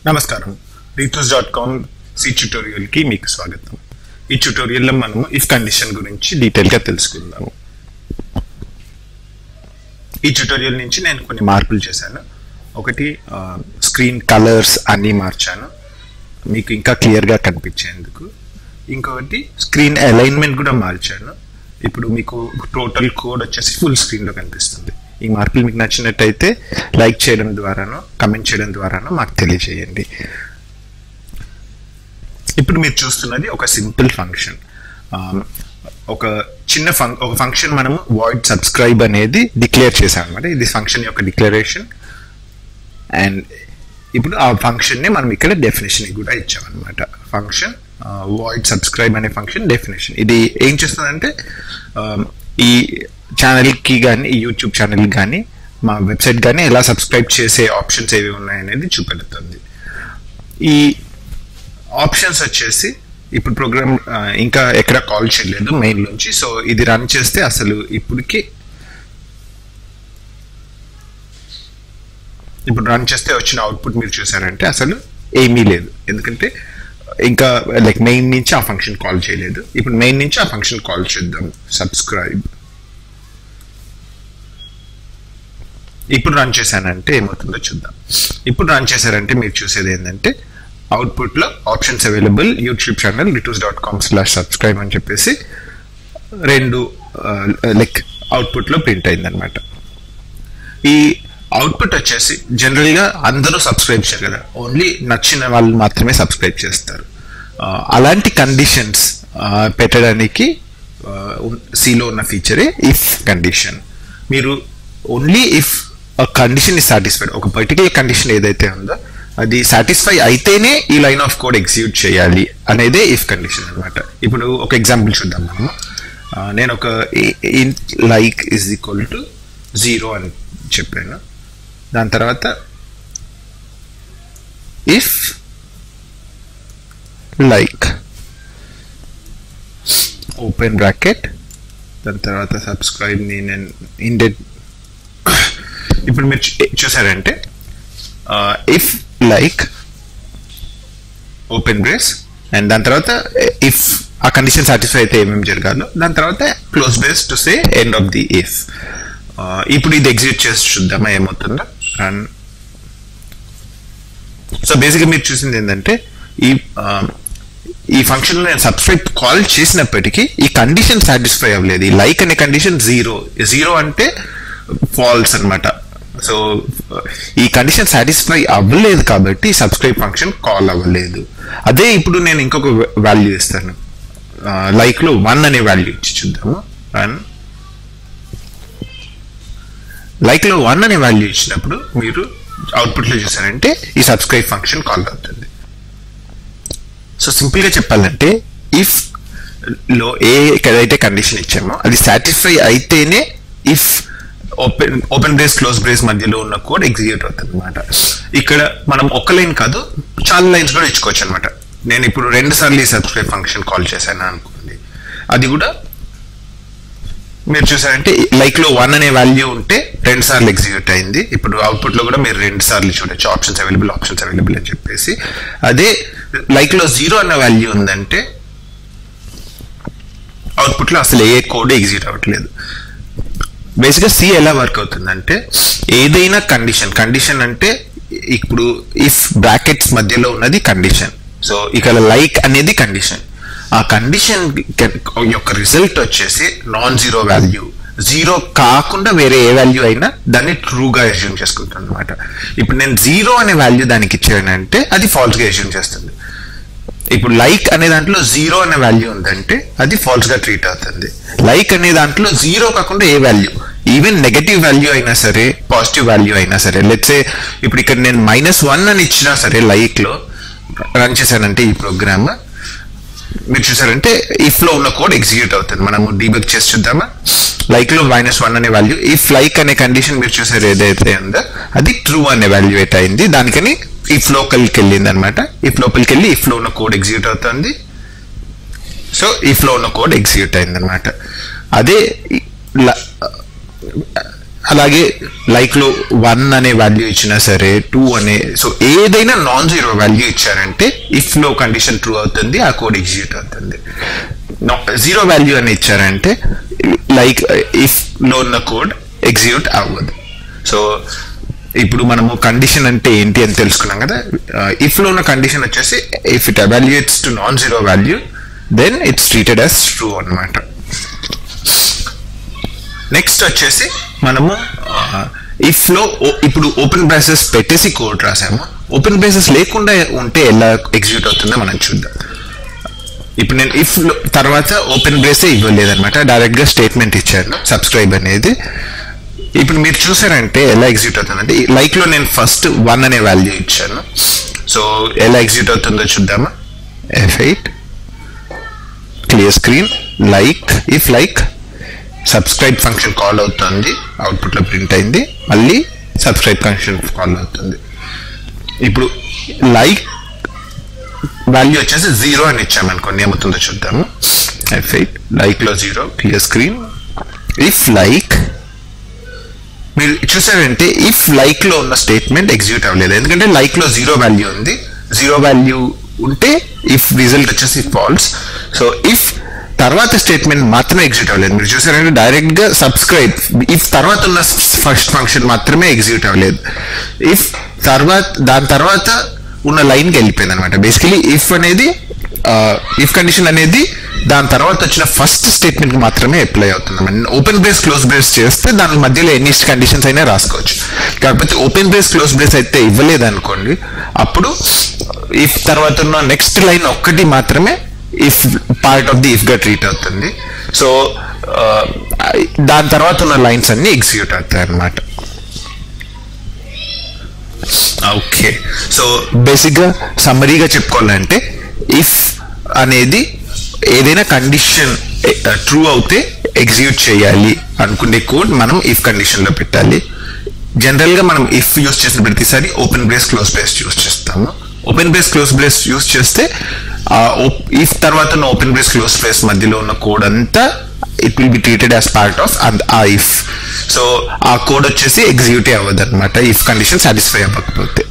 నమస్కారం rithus.com C tutorial కి మీకు స్వాగతం. ఈ ట్యుటోరియల్ లో మనం ఇఫ్ కండిషన్ గురించి డీటెయిల్ గా తెలుసుకుందాము. ఈ ట్యుటోరియల్ నుంచి నేను కొన్ని మార్పులు చేశాను. ఒకటి స్క్రీన్ కలర్స్ అన్ని మార్చాను మీకు ఇంకా క్లియర్ గా కనిపించేందుకు. ఇంకొకటి స్క్రీన్ అలైన్మెంట్ కూడా మార్చాను. ఇప్పుడు మీకు టోటల్ కోడ్ వచ్చేసి ఫుల్ స్క్రీన్ లో కనిపిస్తుంది. ఈ మార్పులు మీకు నచ్చినట్టయితే లైక్ చేయడం ద్వారానో కమెంట్ చేయడం ద్వారానో మాకు తెలియజేయండి. ఇప్పుడు మీరు చూస్తున్నది ఒక సింపుల్ ఫంక్షన్. ఒక చిన్న ఫంక్షన్ మనము వాయిడ్ సబ్స్క్రైబ్ అనేది డిక్లేర్ చేసాం అనమాట. ఇది ఫంక్షన్ యొక్క డిక్లరేషన్. అండ్ ఇప్పుడు ఆ ఫంక్షన్ని మనం ఇక్కడ డెఫినేషన్ కూడా ఇచ్చామన్నమాట. ఫంక్షన్ వాయిడ్ సబ్స్క్రైబ్ అనే ఫంక్షన్ డెఫినేషన్. ఇది ఏం చేస్తుందంటే ఈ ఛానల్కి కానీ ఈ యూట్యూబ్ ఛానల్కి కానీ మా వెబ్సైట్ కానీ ఎలా సబ్స్క్రైబ్ చేసే ఆప్షన్స్ ఏవి ఉన్నాయనేది చూపెడుతుంది. ఈ ఆప్షన్స్ వచ్చేసి ఇప్పుడు ప్రోగ్రామ్ ఇంకా ఎక్కడ కాల్ చేయలేదు మెయిన్ నుంచి. సో ఇది రన్ చేస్తే అసలు ఇప్పుడు రన్ చేస్తే వచ్చిన అవుట్పుట్ మీరు చూసారంటే అసలు ఏమీ లేదు. ఎందుకంటే ఇంకా లైక్ మెయిన్ నుంచి ఆ ఫంక్షన్ కాల్ చేయలేదు. ఇప్పుడు మెయిన్ నుంచి ఆ ఫంక్షన్ కాల్ చేద్దాం. సబ్స్క్రైబ్ ఇప్పుడు రన్ చేశానంటే ఏమవుతుందో చూద్దాం. ఇప్పుడు రన్ చేశారంటే మీరు చూసేది ఏంటంటే అవుట్పుట్ లో options available YouTube channel rithus.com/subscribe అని చెప్పేసి రెండు లైక్ అవుట్పుట్ లో ప్రింట్ అయింది అనమాట. ఈ అవుట్పుట్ వచ్చేసి జనరల్ గా అందరూ సబ్స్క్రైబ్ చేయరు కదా, ఓన్లీ నచ్చిన వాళ్ళు మాత్రమే సబ్స్క్రైబ్ చేస్తారు. అలాంటి కండిషన్స్ పెట్టడానికి సిలో ఉన్న ఫీచరే ఇఫ్ కండిషన్. మీరు only if condition is satisfied, ఒక పర్టికులర్ కండిషన్ ఏదైతే ఉందో అది సాటిస్ఫై అయితేనే ఈ లైన్ ఆఫ్ కోడ్ ఎగ్జిక్యూట్ చేయాలి అనేదే ఇఫ్ కండిషన్ అనమాట. ఇప్పుడు ఒక ఎగ్జాంపుల్ చూద్దాం మనము. నేను ఒక లైక్ ఈజ్ ఈక్వల్ టు 0 అని చెప్పాను. దాని తర్వాత ఇఫ్ లైక్ ఓపెన్ బ్రాకెట్ దాని తర్వాత సబ్స్క్రైబ్ నేను ఇండెడ్. ఇప్పుడు మీరు చూసారంటే if like open brace and దాని తర్వాత ఇఫ్ ఆ కండిషన్ సాటిస్ఫై అయితే ఏమేమి జరగాలో, దాని తర్వాత close brace to say end of the if. ఇప్పుడు ఇది ఎగ్జిక్యూట్ చేసి చూద్దామా ఏమవుతుందో. రన్. సో బేసిక్గా మీరు చూసింది ఏంటంటే ఈ ఫంక్షన్ లో నేను సబ్స్క్రైబ్ కాల్ చేసినప్పటికీ ఈ కండిషన్ సాటిస్ఫై అవ్వలేదు. ఈ లైక్ అనే కండిషన్ 0 అంటే ఫాల్స్ అనమాట. సో ఈ కండిషన్ సాటిస్ఫై అవ్వలేదు కాబట్టి సబ్స్క్రైబ్ ఫంక్షన్ కాల్ అవ్వలేదు. అదే ఇప్పుడు నేను ఇంకొక వాల్యూ ఇస్తాను. లైక్ లో 1 అనే వాల్యూ ఇచ్చి చూద్దాము. రన్. లైక్ లో 1 అనే వాల్యూ ఇచ్చినప్పుడు మీరు అవుట్పుట్ లో చూసారంటే ఈ సబ్స్క్రైబ్ ఫంక్షన్ కాల్ అవుతుంది. సో సింపుల్ గా చెప్పాలంటే ఇఫ్ లో ఏదైతే కండిషన్ ఇచ్చామో అది సాటిస్ఫై అయితేనే if open brace close brace మధ్యలో ఉన్న కోడ్ ఎగ్జిక్యూట్ అవుతుంది అనమాట. ఇక్కడ మనం ఒక లైన్ కాదు చాలా లైన్స్ కూడా ఇచ్చుకోవచ్చు అనమాట. నేను ఇప్పుడు 2 సార్లు ఈ సబ్స్క్రైబ్ ఫంక్షన్ కాల్ చేశాను అనుకోండి, అది కూడా మీరు చూసారంటే లైక్ లో 1 అనే వాల్యూ ఉంటే 2 సార్లు ఎగ్జిక్యూట్ అయింది. ఇప్పుడు అవుట్పుట్ లో కూడా మీరు 2 సార్లు చూడొచ్చు ఆప్షన్స్ అవైలబుల్ అని చెప్పేసి. అదే లైక్ లో 0 అన్న వాల్యూ ఉందంటే అవుట్పుట్ లో అసలు ఏ కోడ్ ఎగ్జిక్యూట్ అవ్వట్లేదు. బేసిక్గా సి ఎలా వర్క్ అవుతుందంటే ఏదైనా కండిషన్ అంటే ఇప్పుడు ఇఫ్ బ్రాకెట్స్ మధ్యలో ఉన్నది కండిషన్. సో ఇక్కడ లైక్ అనేది కండిషన్. ఆ కండిషన్ యొక్క రిజల్ట్ వచ్చేసి నాన్ జీరో వాల్యూ, 0 కాకుండా వేరే ఏ వాల్యూ అయినా దాన్ని ట్రూగా అస్యూమ్ చేసుకుంటుంది అనమాట. ఇప్పుడు నేను 0 అనే వాల్యూ దానికి ఇచ్చానంటే అది ఫాల్స్ గా అస్యూమ్ చేస్తుంది. ఇప్పుడు లైక్ అనే దాంట్లో 0 అనే వాల్యూ ఉందంటే అది ఫాల్స్ గా ట్రీట్ అవుతుంది. లైక్ అనే దాంట్లో 0 కాకుండా ఏ వాల్యూ, ఈవెన్ నెగటివ్ వాల్యూ అయినా సరే పాజిటివ్ వాల్యూ అయినా సరే, లెట్స్ సే ఇప్పుడు ఇక్కడ నేను -1 అని ఇచ్చినా సరే లైక్ లో రన్ చేశానంటే ఈ ప్రోగ్రామ్ మీరు చూసారంటే ఇఫ్ లో ఉన్న కోడ్ ఎగ్జిక్యూట్ అవుతుంది. మనము డీబగ్ చేసి చూద్దామా. లైక్ లో -1 అనే వాల్యూ ఇఫ్ లైక్ అనే కండిషన్ మీరు చూసారు ఏదైతే ఉందో అది ట్రూ అనే వాల్యుయేట్ అయింది. దానికని ఇఫ్ లోపలికి వెళ్ళింది అనమాట. ఇఫ్ లోపలికి వెళ్ళి ఇఫ్ లో ఉన్న కోడ్ ఎగ్జిక్యూట్ అవుతుంది. సో ఇఫ్ లో ఉన్న కోడ్ ఎగ్జిక్యూట్ అయింది అనమాట. అలాగే లైక్ లో 1 అనే వాల్యూ ఇచ్చినా సరే 2 అనే, సో ఏదైనా నాన్ జీరో వాల్యూ ఇచ్చారంటే ఇఫ్ లో కండిషన్ ట్రూ అవుతుంది, ఆ కోడ్ ఎగ్జిక్యూట్ అవుతుంది. జీరో వాల్యూ అని ఇచ్చారంటే లైక్ ఇఫ్ లో ఉన్న కోడ్ ఎగ్జిక్యూట్ అవ్వదు. సో ఇప్పుడు మనము కండిషన్ అంటే ఏంటి అని తెలుసుకున్నాం కదా. ఇఫ్ లో ఉన్న కండిషన్ వచ్చేసి if it evaluates to non zero value then it's treated as true అన్నమాట. నెక్స్ట్ వచ్చేసి మనము ఇఫ్ లో ఇప్పుడు ఓపెన్ బ్రేసెస్ పెట్టేసి కోడ్ రాసాము. ఓపెన్ బ్రేసెస్ లేకుండా ఉంటే ఎలా ఎగ్జిక్యూట్ అవుతుందో మనం చూద్దాం. ఇప్పుడు నేను ఇఫ్ తర్వాత ఓపెన్ బ్రేసే ఇవ్వలేదన్నమాట, డైరెక్ట్ గా స్టేట్మెంట్ ఇచ్చాను సబ్స్క్రైబ్ అనేది. ఇప్పుడు మీరు చూసారంటే ఎలా ఎగ్జిక్యూట్ అవుతుందంటే లైక్ లో నేను ఫస్ట్ 1 అనే వాల్యూ ఇచ్చాను. సో ఎలా ఎగ్జిక్యూట్ అవుతుందో చూద్దామా. F8 clear screen like if like subscribe function call అవుతుంది, అవుట్పుట్ లో ప్రింట్ అయింది. మళ్ళీ సబ్స్క్రైబ్ ఫంక్షన్ కాల్ అవుతుంది. ఇప్పుడు లైక్ వాల్యూ వచ్చేసి 0 అని ఇచ్చామనుకోండి, ఏమవుతుందో చూద్దాము. F8 లైక్ లో 0 క్లియర్ స్క్రీన్. ఇఫ్ లైక్ మీరు చూసారంటే ఇఫ్ లైక్ లో ఉన్న స్టేట్మెంట్ ఎగ్జిక్యూట్ అవ్వలేదు, ఎందుకంటే లైక్ లో 0 వాల్యూ ఉంది. 0 వాల్యూ ఉంటే ఇఫ్ రిజల్ట్ వచ్చేసి ఫాల్స్. సో ఇఫ్ తర్వాత స్టేట్మెంట్ మాత్రమే ఎగ్జిక్యూట్ అవ్వలేదు. మీరు చూసారంటే డైరెక్ట్ గా సబ్స్క్రైబ్ ఇఫ్ తర్వాత ఉన్న ఫస్ట్ ఫంక్షన్ మాత్రమే ఎగ్జిక్యూట్ అవ్వలేదు. ఇఫ్ తర్వాత దాని తర్వాత ఉన్న లైన్కి వెళ్ళిపోయింది అనమాట. బేసికలీ ఇఫ్ అనేది ఇఫ్ కండిషన్ అనేది దాని తర్వాత వచ్చిన ఫస్ట్ స్టేట్మెంట్ మాత్రమే అప్లై అవుతుంది. ఓపెన్ బ్రేస్ క్లోజ్ బ్రేస్ చేస్తే దాని మధ్యలో ఎన్ని కండిషన్స్ అయినా రాసుకోవచ్చు. కాకపోతే ఓపెన్ బ్రేస్ క్లోజ్ బ్రేస్ అయితే ఇవ్వలేదు అనుకోండి, అప్పుడు ఇఫ్ తర్వాత ఉన్న నెక్స్ట్ లైన్ ఒక్కటి మాత్రమే if part of the if గా ట్రీట్ అవుతుంది. సో దాని తర్వాత ఉన్న లైన్స్ అన్ని ఎగ్జిక్యూట్ అవుతాయి అన్నమాట. ఓకే, సో బేసిక్గా సమ్మరీగా చెప్పుకోవాలంటే ఇఫ్ అనేది ఏదైనా కండిషన్ ట్రూ అవుతే ఎగ్జిక్యూట్ చేయాలి అనుకునే కోడ్ మనం ఇఫ్ కండిషన్ లో పెట్టాలి. జనరల్ గా మనం ఇఫ్ యూస్ చేసిన ప్రతిసారి open brace close brace use చేస్తాము. Open brace close brace use చేస్తే ఇఫ్ తర్వాత ఉన్న ఓపెన్ బ్రేస్ క్లోజ్ బ్రేస్ మధ్యలో ఉన్న కోడ్ అంతా it will be treated as part of ఆ ఇఫ్. సో ఆ కోడ్ వచ్చేసి ఎగ్జిక్యూట్ అవ్వదు అనమాట ఇఫ్ కండిషన్ సాటిస్ఫై అవ్వకపోతే.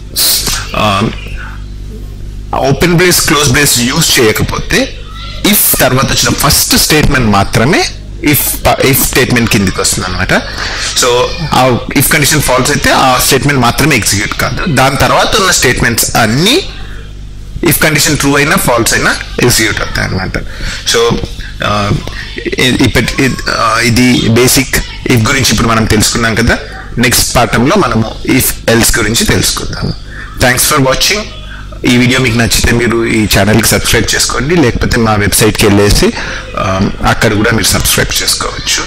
Open brace close brace use చేయకపోతే ఇఫ్ తర్వాత వచ్చిన ఫస్ట్ స్టేట్మెంట్ మాత్రమే ఇఫ్ స్టేట్మెంట్ కిందికి వస్తుంది అనమాట. సో ఆ ఇఫ్ కండిషన్ ఫాల్స్ అయితే ఆ స్టేట్మెంట్ మాత్రమే ఎగ్జిక్యూట్ కాదు, దాని తర్వాత ఉన్న స్టేట్మెంట్స్ అన్ని ఇఫ్ కండిషన్ ట్రూ అయినా ఫాల్స్ అయినా ఎగ్జిక్యూట్ అవుతాయి అనమాట. సో ఇది బేసిక్ ఇఫ్ గురించి ఇప్పుడు మనం తెలుసుకున్నాం కదా. నెక్స్ట్ పాఠంలో మనము ఇఫ్ ఎల్స్ గురించి తెలుసుకుందాము. Thanks for watching. ఈ వీడియో మీకు నచ్చితే మీరు ఈ ఛానల్కి సబ్స్క్రైబ్ చేసుకోండి, లేకపోతే మా వెబ్సైట్కి వెళ్ళేసి అక్కడ కూడా మీరు సబ్స్క్రైబ్ చేసుకోవచ్చు.